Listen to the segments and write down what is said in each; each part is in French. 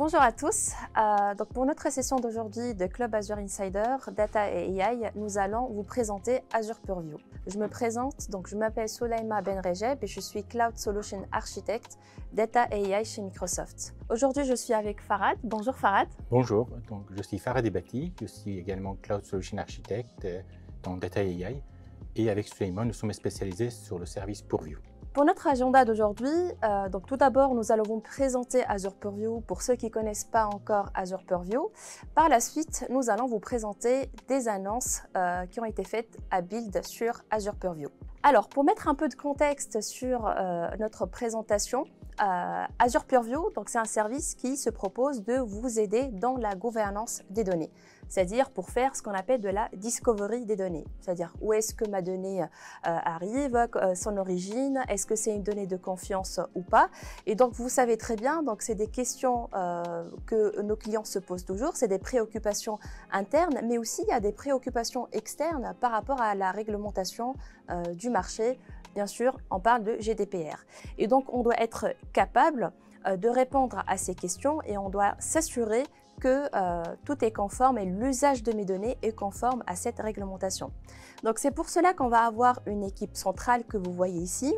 Bonjour à tous. Pour notre session d'aujourd'hui de Club Azure Insider, Data et AI, nous allons vous présenter Azure Purview. Je me présente, je m'appelle Soulaima Benrejeb et je suis Cloud Solution Architect Data et AI chez Microsoft. Aujourd'hui, je suis avec Farhad. Bonjour Farhad. Bonjour, je suis Farhad Ebati, je suis également Cloud Solution Architect dans Data et AI. Et avec Soulaima, nous sommes spécialisés sur le service Purview. Pour notre agenda d'aujourd'hui, tout d'abord, nous allons vous présenter Azure Purview pour ceux qui ne connaissent pas encore Azure Purview. Par la suite, nous allons vous présenter des annonces qui ont été faites à Build sur Azure Purview. Alors, pour mettre un peu de contexte sur notre présentation, Azure Purview, c'est un service qui se propose de vous aider dans la gouvernance des données, c'est-à-dire pour faire ce qu'on appelle de la discovery des données, c'est-à-dire où est-ce que ma donnée arrive, son origine, est-ce que c'est une donnée de confiance ou pas. Et donc vous savez très bien, c'est des questions que nos clients se posent toujours, c'est des préoccupations internes, mais aussi il y a des préoccupations externes par rapport à la réglementation du marché. Bien sûr, on parle de GDPR. Et donc, on doit être capable de répondre à ces questions et on doit s'assurer que tout est conforme et l'usage de mes données est conforme à cette réglementation. Donc, c'est pour cela qu'on va avoir une équipe centrale que vous voyez ici,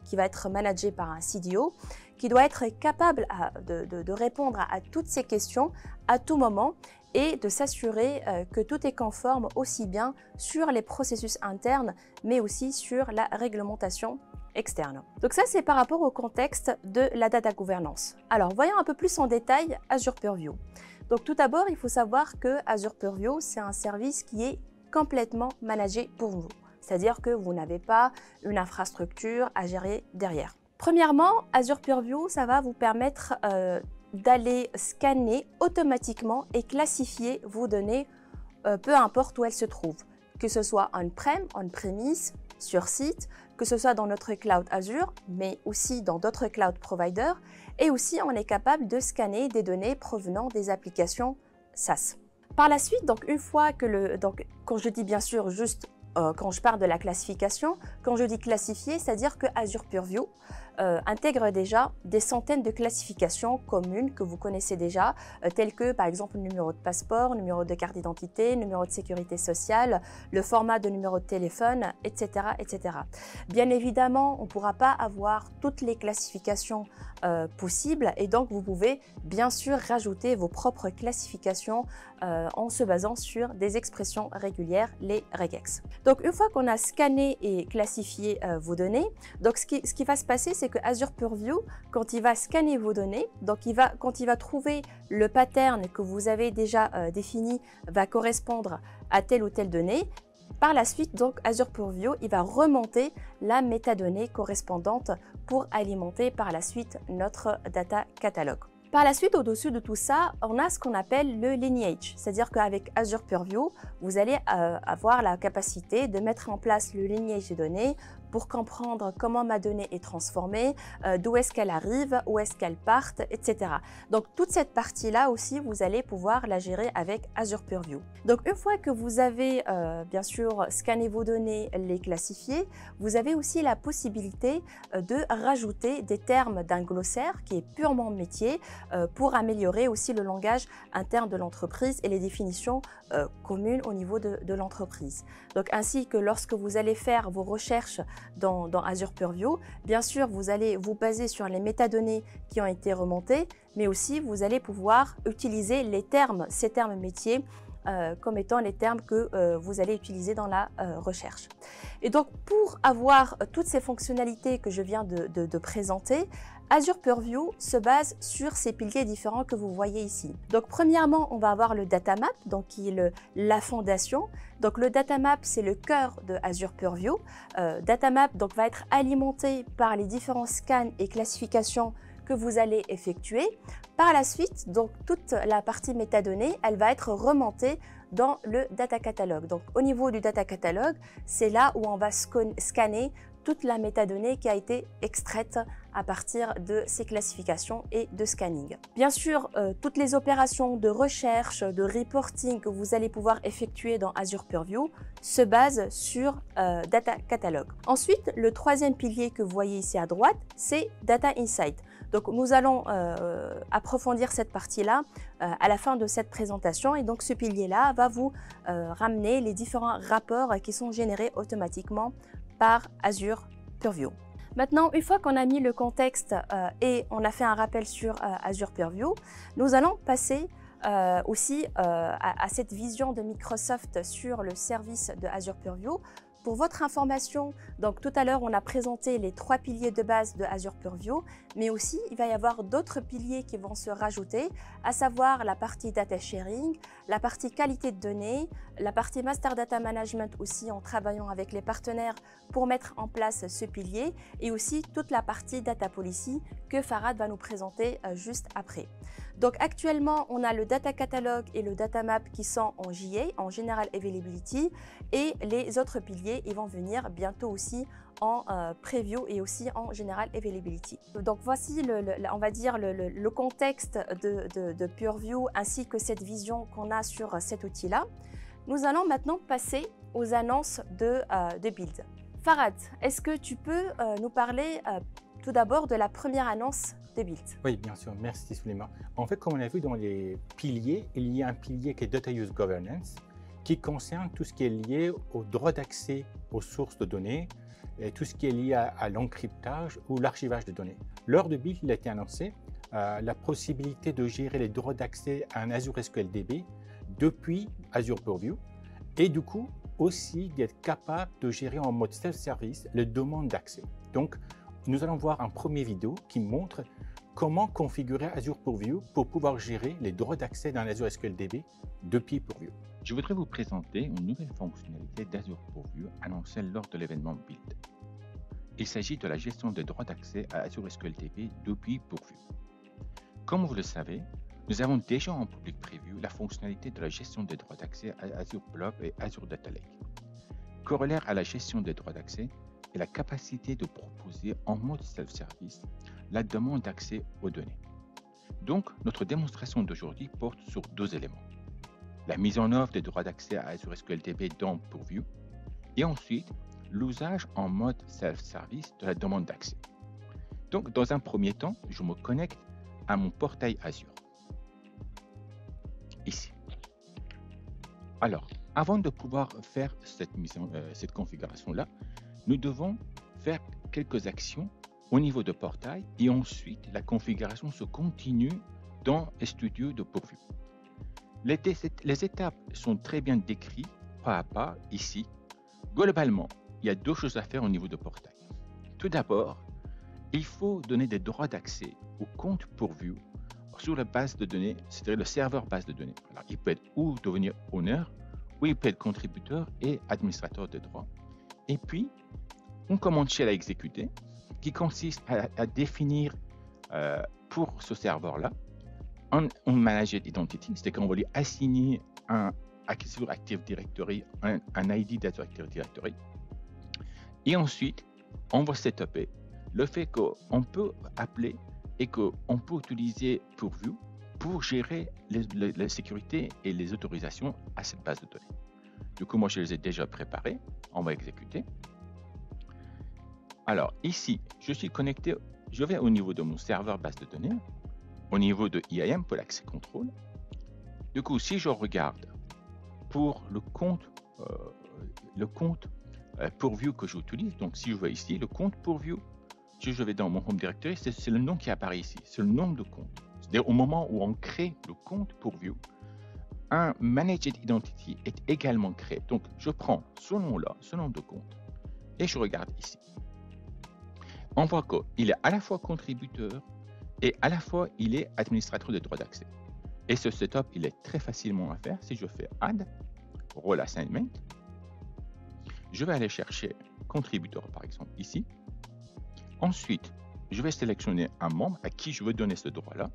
qui va être managée par un CDO, qui doit être capable de répondre à toutes ces questions à tout moment et de s'assurer que tout est conforme aussi bien sur les processus internes, mais aussi sur la réglementation externe. Donc ça, c'est par rapport au contexte de la data governance. Alors, voyons un peu plus en détail Azure Purview. Donc tout d'abord, il faut savoir que Azure Purview, c'est un service qui est complètement managé pour vous. C'est-à-dire que vous n'avez pas une infrastructure à gérer derrière. Premièrement, Azure Purview, ça va vous permettre d'aller scanner automatiquement et classifier vos données, peu importe où elles se trouvent, que ce soit on-prem, on-premise, sur site, que ce soit dans notre cloud Azure, mais aussi dans d'autres cloud providers, et aussi on est capable de scanner des données provenant des applications SaaS. Par la suite, une fois que quand je dis bien sûr juste quand je parle de la classification, quand je dis classifier, c'est-à-dire que Azure Purview intègre déjà des centaines de classifications communes que vous connaissez déjà, telles que par exemple le numéro de passeport, numéro de carte d'identité, numéro de sécurité sociale, le format de numéro de téléphone, etc. etc. Bien évidemment, on ne pourra pas avoir toutes les classifications possibles et donc vous pouvez bien sûr rajouter vos propres classifications en se basant sur des expressions régulières, les regex. Donc une fois qu'on a scanné et classifié vos données, ce qui va se passer, c'est que Azure Purview, quand il va scanner vos données, quand il va trouver le pattern que vous avez déjà défini, va correspondre à telle ou telle donnée. Par la suite, Azure Purview, il va remonter la métadonnée correspondante pour alimenter par la suite notre data catalogue. Par la suite, au-dessus de tout ça, on a ce qu'on appelle le lineage, c'est-à-dire qu'avec Azure Purview, vous allez avoir la capacité de mettre en place le lineage des données pour comprendre comment ma donnée est transformée, d'où est-ce qu'elle arrive, où est-ce qu'elle parte, etc. Donc toute cette partie-là aussi, vous allez pouvoir la gérer avec Azure Purview. Donc une fois que vous avez bien sûr scanné vos données, les classifier, vous avez aussi la possibilité de rajouter des termes d'un glossaire qui est purement métier pour améliorer aussi le langage interne de l'entreprise et les définitions communes au niveau de l'entreprise. Donc ainsi que lorsque vous allez faire vos recherches dans Azure Purview, bien sûr, vous allez vous baser sur les métadonnées qui ont été remontées, mais aussi vous allez pouvoir utiliser ces termes métiers comme étant les termes que vous allez utiliser dans la recherche. Et donc, pour avoir toutes ces fonctionnalités que je viens de présenter, Azure Purview se base sur ces piliers différents que vous voyez ici. Donc, premièrement, on va avoir le data map, qui est la fondation. Donc, le data map, c'est le cœur de Azure Purview. Data map va être alimenté par les différents scans et classifications que vous allez effectuer. Par la suite, toute la partie métadonnées, elle va être remontée dans le data catalogue. Donc, au niveau du data catalogue, c'est là où on va scanner toute la métadonnée qui a été extraite à partir de ces classifications et de scanning. Bien sûr, toutes les opérations de recherche, de reporting que vous allez pouvoir effectuer dans Azure Purview se basent sur Data Catalog. Ensuite, le troisième pilier que vous voyez ici à droite, c'est Data Insight. Donc nous allons approfondir cette partie-là à la fin de cette présentation et donc ce pilier-là va vous ramener les différents rapports qui sont générés automatiquement par Azure Purview. Maintenant, une fois qu'on a mis le contexte et on a fait un rappel sur Azure Purview, nous allons passer aussi à cette vision de Microsoft sur le service de Azure Purview. Pour votre information, donc tout à l'heure on a présenté les 3 piliers de base de Azure Purview, mais aussi il va y avoir d'autres piliers qui vont se rajouter, à savoir la partie data sharing, la partie qualité de données, la partie master data management aussi en travaillant avec les partenaires pour mettre en place ce pilier et aussi toute la partie data policy que Farhad va nous présenter juste après. Donc actuellement, on a le Data Catalog et le Data Map qui sont en JA, en General Availability, et les autres piliers, ils vont venir bientôt aussi en Preview et aussi en General Availability. Donc voici, on va dire, le contexte de Purview ainsi que cette vision qu'on a sur cet outil-là. Nous allons maintenant passer aux annonces de Build. Farhad, est-ce que tu peux nous parler tout d'abord de la première annonce de Build? Oui, bien sûr. Merci, Souleymane. En fait, comme on a vu dans les piliers, il y a un pilier qui est Data Use Governance, qui concerne tout ce qui est lié au droit d'accès aux sources de données, et tout ce qui est lié à l'encryptage ou l'archivage de données. Lors de Build, il a été annoncé la possibilité de gérer les droits d'accès à un Azure SQL DB depuis Azure Purview, et du coup, aussi d'être capable de gérer en mode self-service les demandes d'accès. Donc, nous allons voir un premier vidéo qui montre comment configurer Azure Purview pour pouvoir gérer les droits d'accès d'un Azure SQL DB depuis Purview. Je voudrais vous présenter une nouvelle fonctionnalité d'Azure Purview annoncée lors de l'événement Build. Il s'agit de la gestion des droits d'accès à Azure SQL DB depuis Purview. Comme vous le savez, nous avons déjà en public preview la fonctionnalité de la gestion des droits d'accès à Azure Blob et Azure Data Lake. Corollaire à la gestion des droits d'accès est la capacité de proposer en mode self-service la demande d'accès aux données. Donc, notre démonstration d'aujourd'hui porte sur 2 éléments. La mise en œuvre des droits d'accès à Azure SQL DB dans Purview et ensuite l'usage en mode self-service de la demande d'accès. Donc, dans un premier temps, je me connecte à mon portail Azure. Ici. Alors, avant de pouvoir faire cette configuration-là, nous devons faire quelques actions au niveau de portail et ensuite la configuration se continue dans Studio de Purview. Les étapes sont très bien décrites pas à pas ici. Globalement, il y a 2 choses à faire au niveau de portail. Tout d'abord, il faut donner des droits d'accès au compte Purview sur la base de données, c'est-à-dire le serveur base de données. Alors, il peut être ou devenir owner, ou il peut être contributeur et administrateur de droits. Et puis, on commande shell à exécuter, qui consiste à définir pour ce serveur-là un managed identity, c'est-à-dire qu'on va lui assigner un Active Directory, un ID d'Azure Active Directory. Et ensuite, on va setuper le fait qu'on peut appeler et qu'on peut utiliser Purview pour gérer la sécurité et les autorisations à cette base de données. Du coup, moi, je les ai déjà préparés. On va exécuter. Alors, ici, je suis connecté. Je vais au niveau de mon serveur base de données, au niveau de IAM pour l'accès contrôle. Du coup, si je regarde pour le compte Purview que j'utilise, donc si je vais ici, le compte Purview, si je vais dans mon Home Directory, c'est le nom qui apparaît ici, c'est le nom de compte. C'est-à-dire au moment où on crée le compte Purview, un Managed Identity est également créé. Donc, je prends ce nom-là, ce nom de compte, et je regarde ici. On voit qu'il est à la fois contributeur et à la fois il est administrateur de droits d'accès. Et ce setup, il est très facilement à faire. Si je fais Add, Role Assignment, je vais aller chercher contributeur, par exemple, ici. Ensuite, je vais sélectionner un membre à qui je veux donner ce droit-là.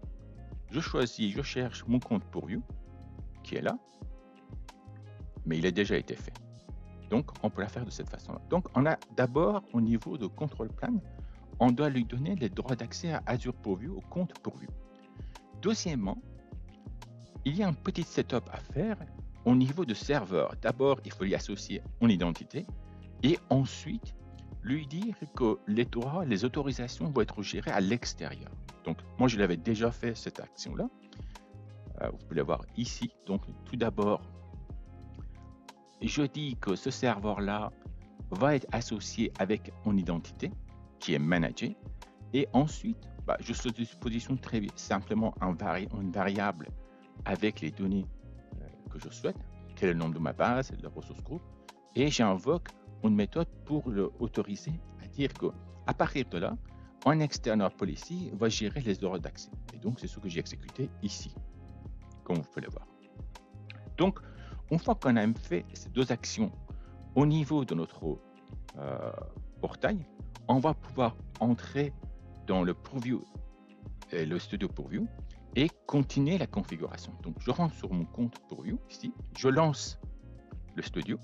Je choisis, je cherche mon compte Purview, qui est là, mais il a déjà été fait. Donc, on peut la faire de cette façon-là. Donc, on a d'abord, au niveau de control plan, on doit lui donner des droits d'accès à Azure Purview, au compte Purview. Deuxièmement, il y a un petit setup à faire au niveau de serveur. D'abord, il faut y associer une identité et ensuite lui dire que les droits, les autorisations vont être gérées à l'extérieur. Donc, moi, je l'avais déjà fait cette action-là. Vous pouvez la voir ici. Donc, tout d'abord, je dis que ce serveur-là va être associé avec mon identité qui est managée. Et ensuite, je suis à disposition très simplement une variable avec les données que je souhaite, quel est le nom de ma base, le ressource groupe, et j'invoque une méthode pour l'autoriser à dire qu'à partir de là, un external policy va gérer les droits d'accès. Et donc, c'est ce que j'ai exécuté ici, comme vous pouvez le voir. Donc, une fois qu'on a fait ces deux actions au niveau de notre portail, on va pouvoir entrer dans le Purview, le studio Purview, et continuer la configuration. Donc, je rentre sur mon compte Purview ici, je lance le studio,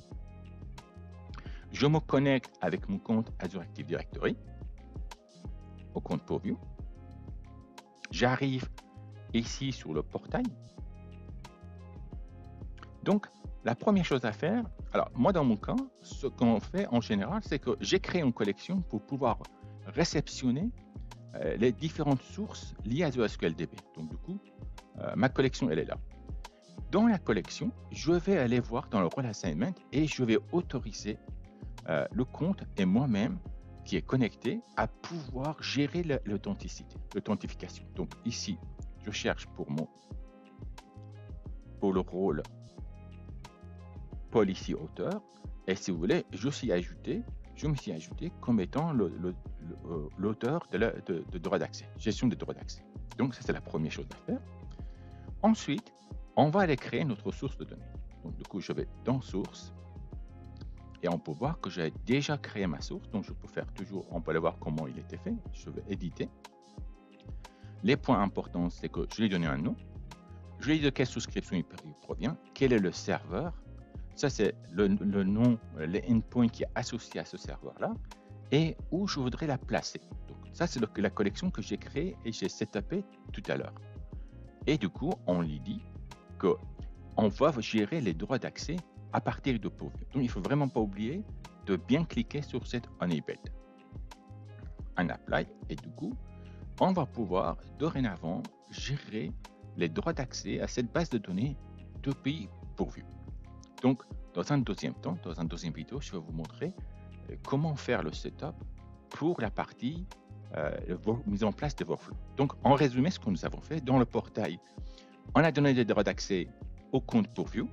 je me connecte avec mon compte Azure Active Directory au compte Purview. J'arrive ici sur le portail. Donc, la première chose à faire, alors moi dans mon cas, ce qu'on fait en général, c'est que j'ai créé une collection pour pouvoir réceptionner les différentes sources liées à Azure SQL DB. Donc du coup, ma collection, elle est là. Dans la collection, je vais aller voir dans le role assignment et je vais autoriser le compte et moi-même qui est connecté à pouvoir gérer l'authentification. Donc ici, je cherche pour le rôle policy auteur et si vous voulez, je me suis ajouté comme étant l'auteur de droit d'accès, gestion des droits d'accès. Donc ça c'est la première chose à faire. Ensuite, on va aller créer notre source de données. Donc du coup, je vais dans source et on peut voir que j'ai déjà créé ma source. Donc je peux faire toujours, on peut aller voir comment il était fait. Je vais éditer. Les points importants, c'est que je lui ai donné un nom. Je lui ai dit de quelle souscription il provient, quel est le serveur. Ça, c'est le nom, les endpoints qui est associé à ce serveur-là et où je voudrais la placer. Donc, ça, c'est la collection que j'ai créée et j'ai setupé tout à l'heure. Et du coup, on lui dit qu'on va gérer les droits d'accès à partir de Purview. Donc, il ne faut vraiment pas oublier de bien cliquer sur cette Enable. Un Apply et du coup, on va pouvoir dorénavant gérer les droits d'accès à cette base de données depuis Purview. Donc, dans un deuxième temps, dans une deuxième vidéo, je vais vous montrer comment faire le setup pour la partie mise en place de workflows. Donc, en résumé, ce que nous avons fait dans le portail, on a donné des droits d'accès au compte Purview.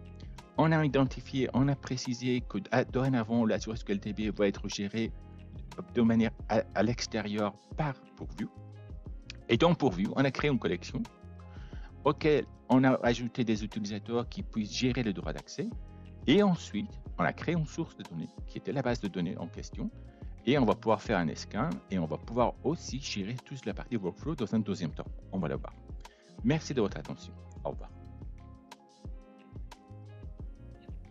On a identifié, on a précisé que dorénavant, l'Azure SQL DB va être géré de manière à l'extérieur par Purview. Et dans Purview, on a créé une collection auquel on a ajouté des utilisateurs qui puissent gérer les droits d'accès. Et ensuite, on a créé une source de données qui était la base de données en question. Et on va pouvoir faire un scan et on va pouvoir aussi gérer toute la partie workflow dans un deuxième temps. On va le voir. Merci de votre attention. Au revoir.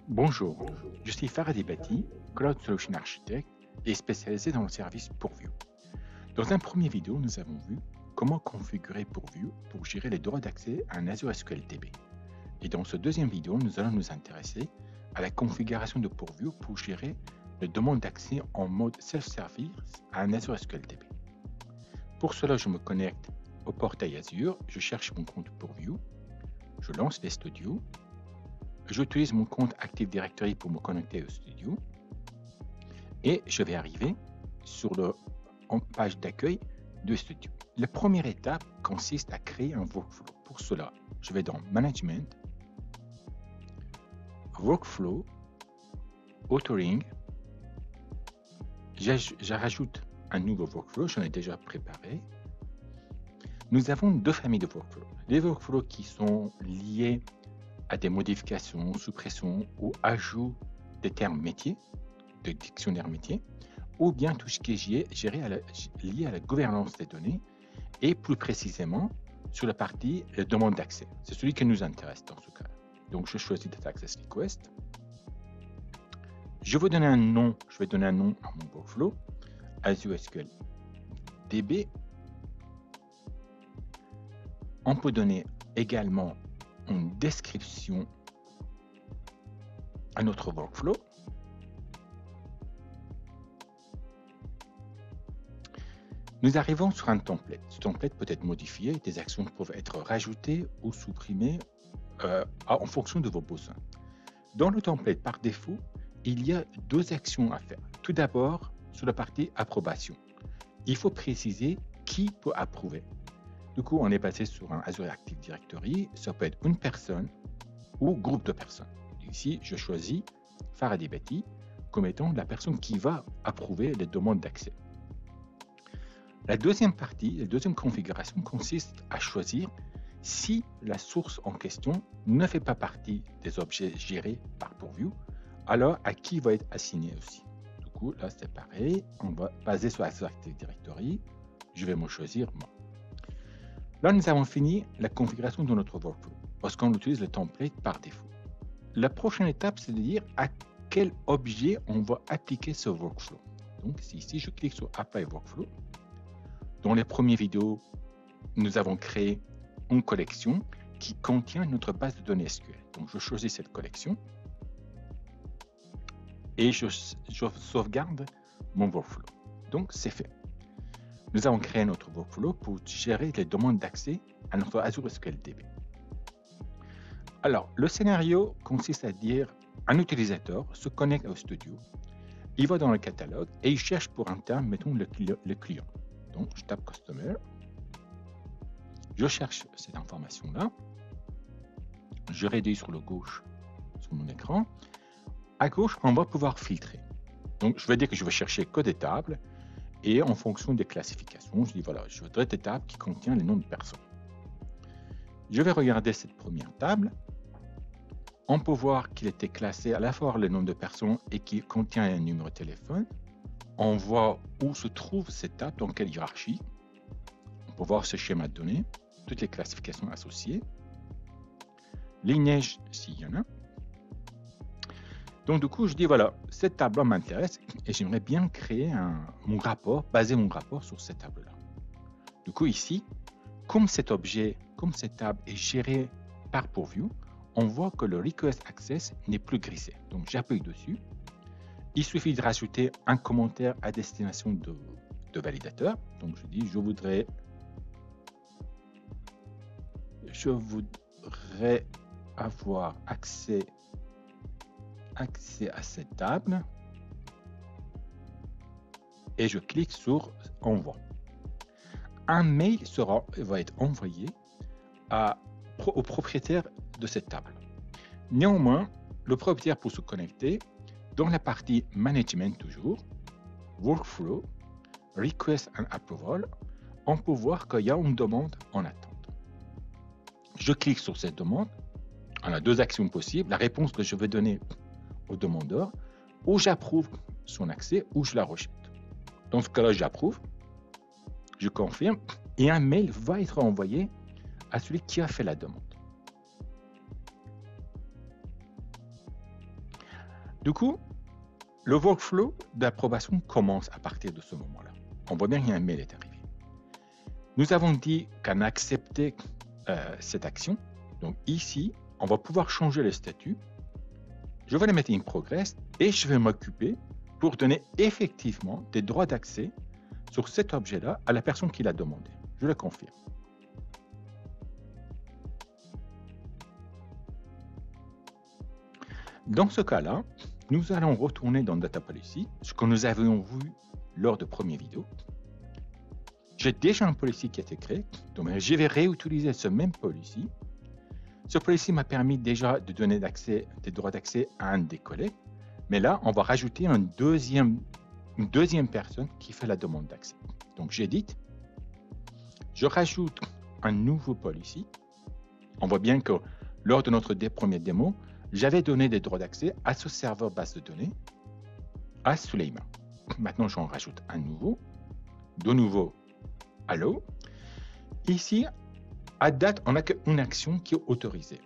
Bonjour, je suis Farhadi Bati, Cloud Solution Architect et spécialisé dans le service Purview. Dans un premier vidéo, nous avons vu comment configurer Purview pour gérer les droits d'accès à un Azure SQL DB. Et dans ce deuxième vidéo, nous allons nous intéresser à la configuration de Purview pour gérer les demandes d'accès en mode self-service à un Azure SQL DB. Pour cela, je me connecte au portail Azure, je cherche mon compte Purview, je lance les studios, j'utilise mon compte Active Directory pour me connecter au studio et je vais arriver sur la page d'accueil du studio. La première étape consiste à créer un workflow. Pour cela, je vais dans Management, Workflow, Authoring. Je rajoute un nouveau workflow, j'en ai déjà préparé. Nous avons deux familles de workflows. Les workflows qui sont liés à des modifications, suppressions ou ajouts des termes métiers, de dictionnaire métier, ou bien tout ce qui est lié à la gouvernance des données et plus précisément sur la partie demande d'accès. C'est celui qui nous intéresse dans ce cas. Donc, je choisis Data Access Request. Je vais donner un nom à mon workflow, Azure SQL DB. On peut donner également une description à notre workflow. Nous arrivons sur un template. Ce template peut être modifié, des actions peuvent être rajoutées ou supprimées en fonction de vos besoins. Dans le template, par défaut, il y a deux actions à faire. Tout d'abord, sur la partie approbation, il faut préciser qui peut approuver. Du coup, on est passé sur un Azure Active Directory. Ça peut être une personne ou groupe de personnes. Ici, je choisis Faraday Betty comme étant la personne qui va approuver les demandes d'accès. La deuxième partie, la deuxième configuration consiste à choisir si la source en question ne fait pas partie des objets gérés par Purview, alors à qui va être assigné aussi. Du coup, là, c'est pareil. On va baser sur Azure Active Directory. Je vais me choisir moi. Là, nous avons fini la configuration de notre workflow parce qu'on utilise le template par défaut. La prochaine étape, c'est de dire à quel objet on va appliquer ce workflow. Donc, ici, je clique sur Apply Workflow. Dans les premières vidéos, nous avons créé une collection qui contient notre base de données SQL. Donc, je choisis cette collection et je sauvegarde mon workflow. Donc, c'est fait. Nous avons créé notre workflow pour gérer les demandes d'accès à notre Azure SQL DB. Alors, le scénario consiste à dire un utilisateur se connecte au studio, il va dans le catalogue et il cherche pour un terme, mettons le client. Donc, je tape Customer, je cherche cette information-là, je réduis sur le gauche sur mon écran. À gauche, on va pouvoir filtrer. Donc, je vais dire que je vais chercher que des tables et en fonction des classifications, je dis voilà, je voudrais des tables qui contiennent les noms de personnes. Je vais regarder cette première table. On peut voir qu'il était classé à la fois le nom de personnes et qu'il contient un numéro de téléphone. On voit où se trouve cette table, dans quelle hiérarchie. On peut voir ce schéma de données, toutes les classifications associées, lignage s'il y en a. Donc, du coup, je dis voilà, cette table-là m'intéresse et j'aimerais bien créer mon rapport, baser mon rapport sur cette table-là. Du coup, ici, comme cet objet, comme cette table est gérée par Purview, on voit que le Request Access n'est plus grisé. Donc, j'appuie dessus. Il suffit de rajouter un commentaire à destination de validateur. Donc, je dis, je voudrais avoir accès à cette table. Et je clique sur Envoi. Un mail va être envoyé au propriétaire de cette table. Néanmoins, le propriétaire peut se connecter dans la partie Management toujours, Workflow, Request and Approval. On peut voir qu'il y a une demande en attente. Je clique sur cette demande. On a deux actions possibles. La réponse que je vais donner au demandeur, ou j'approuve son accès, ou je la rejette. Dans ce cas-là, j'approuve, je confirme, et un mail va être envoyé à celui qui a fait la demande. Du coup, le workflow d'approbation commence à partir de ce moment-là. On voit bien qu'un mail est arrivé. Nous avons dit qu'on a accepté cette action. Donc ici, on va pouvoir changer le statut. Je vais le mettre in progress et je vais m'occuper pour donner effectivement des droits d'accès sur cet objet-là à la personne qui l'a demandé. Je le confirme. Dans ce cas-là, nous allons retourner dans Data Policy, ce que nous avions vu lors de première vidéo. J'ai déjà un policy qui a été créé, donc je vais réutiliser ce même policy. Ce policy m'a permis déjà de donner des droits d'accès à un des collègues, mais là, on va rajouter une deuxième personne qui fait la demande d'accès. Donc, j'édite, je rajoute un nouveau policy. On voit bien que lors de notre première démo, j'avais donné des droits d'accès à ce serveur base de données, à Suleyman. Maintenant, j'en rajoute un nouveau, de nouveau, Allo. Ici, à date, on n'a qu'une action qui est autorisée.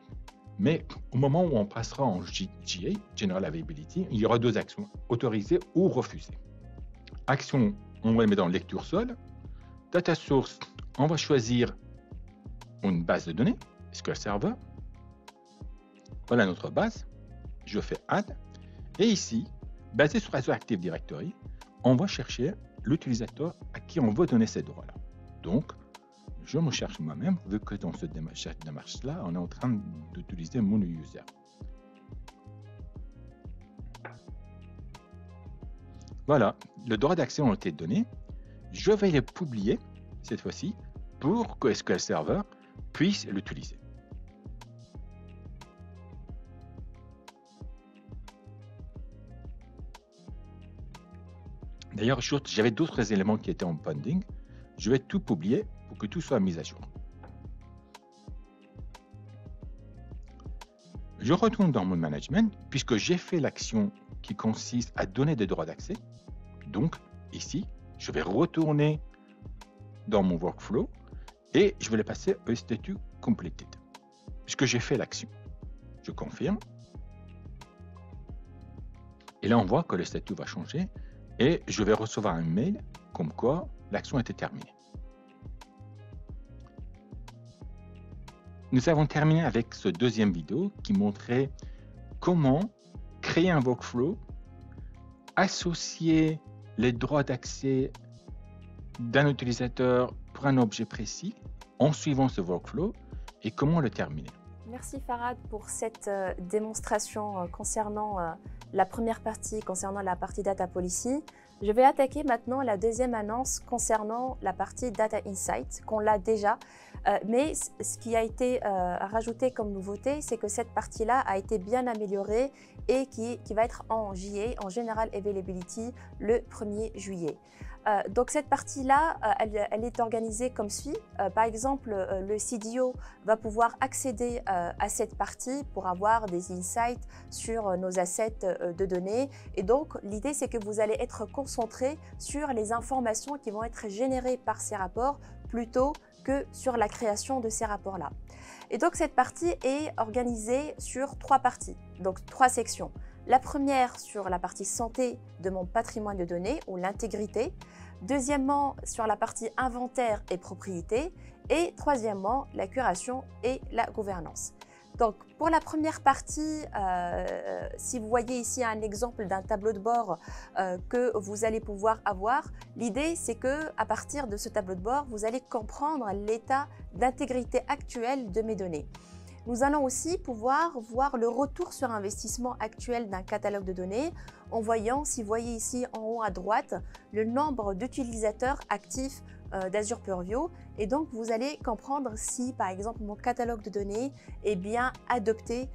Mais au moment où on passera en GA, General Availability, il y aura deux actions, autorisées ou refusées. Action, on va le mettre dans lecture seule. Data source, on va choisir une base de données, SQL Server. Voilà notre base. Je fais Add. Et ici, basé sur Azure Active Directory, on va chercher l'utilisateur à qui on veut donner ces droits-là. Donc, je me cherche moi-même, vu que dans cette démarche-là, on est en train d'utiliser mon user. Voilà, le droit d'accès ont été donnés. Je vais les publier, cette fois-ci, pour que SQL Server puisse l'utiliser. D'ailleurs, j'avais d'autres éléments qui étaient en pending. Je vais tout publier pour que tout soit mis à jour. Je retourne dans mon management puisque j'ai fait l'action qui consiste à donner des droits d'accès. Donc, ici, je vais retourner dans mon workflow et je vais le passer au statut completed puisque j'ai fait l'action. Je confirme. Et là, on voit que le statut va changer et je vais recevoir un mail comme quoi l'action était terminée. Nous avons terminé avec ce deuxième vidéo qui montrait comment créer un workflow, associer les droits d'accès d'un utilisateur pour un objet précis en suivant ce workflow et comment le terminer. Merci Farhad pour cette démonstration concernant la première partie, concernant la partie Data Policy. Je vais attaquer maintenant la deuxième annonce concernant la partie Data Insight, qu'on l'a déjà. Mais ce qui a été rajouté comme nouveauté, c'est que cette partie-là a été bien améliorée et qui va être en JA, en General Availability, le 1er juillet. Donc cette partie-là, elle est organisée comme suit. Par exemple, le CDO va pouvoir accéder à cette partie pour avoir des insights sur nos assets de données. Et donc, l'idée, c'est que vous allez être concentré sur les informations qui vont être générées par ces rapports plutôt que sur la création de ces rapports-là. Et donc, cette partie est organisée sur 3 parties, donc 3 sections. La première sur la partie santé de mon patrimoine de données ou l'intégrité. Deuxièmement, sur la partie inventaire et propriété. Et troisièmement, la curation et la gouvernance. Donc, pour la première partie, si vous voyez ici un exemple d'un tableau de bord que vous allez pouvoir avoir, l'idée c'est que à partir de ce tableau de bord, vous allez comprendre l'état d'intégrité actuel de mes données. Nous allons aussi pouvoir voir le retour sur investissement actuel d'un catalogue de données en voyant, si vous voyez ici en haut à droite, le nombre d'utilisateurs actifs d'Azure Purview. Et donc, vous allez comprendre si, par exemple, mon catalogue de données est bien adopté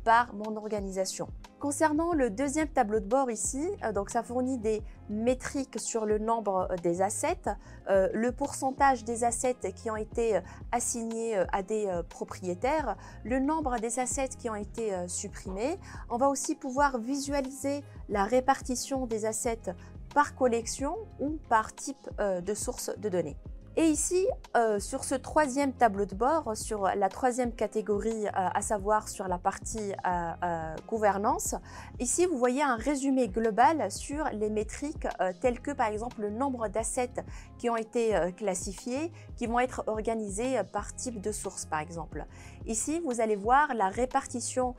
par mon organisation. Concernant le deuxième tableau de bord ici, donc ça fournit des métriques sur le nombre des assets, le pourcentage des assets qui ont été assignés à des propriétaires, le nombre des assets qui ont été supprimés. On va aussi pouvoir visualiser la répartition des assets par collection ou par type de source de données. Et ici, sur ce troisième tableau de bord, sur la troisième catégorie, à savoir sur la partie gouvernance, ici vous voyez un résumé global sur les métriques telles que par exemple le nombre d'assets qui ont été classifiés, qui vont être organisés par type de source par exemple. Ici, vous allez voir la répartition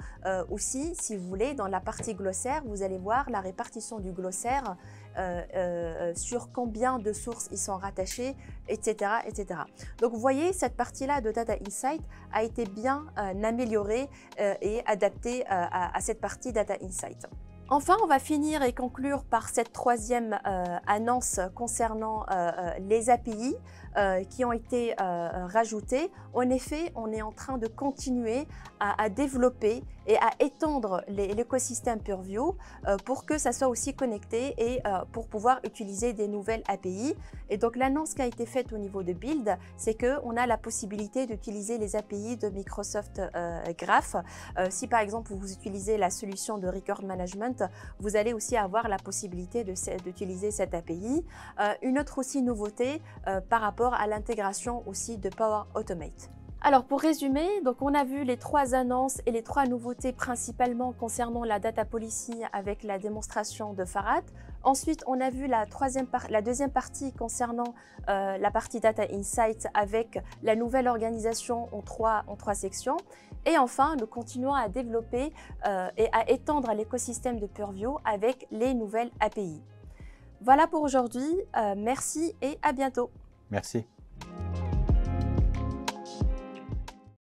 aussi, si vous voulez, dans la partie glossaire, vous allez voir la répartition du glossaire sur combien de sources ils sont rattachés, etc., etc. Donc, vous voyez, cette partie-là de Data Insight a été bien améliorée et adaptée à cette partie Data Insight. Enfin, on va finir et conclure par cette troisième annonce concernant les API qui ont été rajoutées. En effet, on est en train de continuer à développer et à étendre l'écosystème Purview pour que ça soit aussi connecté et pour pouvoir utiliser des nouvelles API. Et donc, l'annonce qui a été faite au niveau de Build, c'est qu'on a la possibilité d'utiliser les API de Microsoft Graph. Si par exemple, vous utilisez la solution de Record Management, vous allez aussi avoir la possibilité d'utiliser cette API. Une autre aussi nouveauté par rapport à l'intégration aussi de Power Automate. Alors pour résumer, donc on a vu les 3 annonces et les 3 nouveautés principalement concernant la Data Policy avec la démonstration de Farhad. Ensuite, on a vu la deuxième partie concernant la partie Data Insight avec la nouvelle organisation en trois sections. Et enfin, nous continuons à développer et à étendre l'écosystème de Purview avec les nouvelles API. Voilà pour aujourd'hui. Merci et à bientôt. Merci.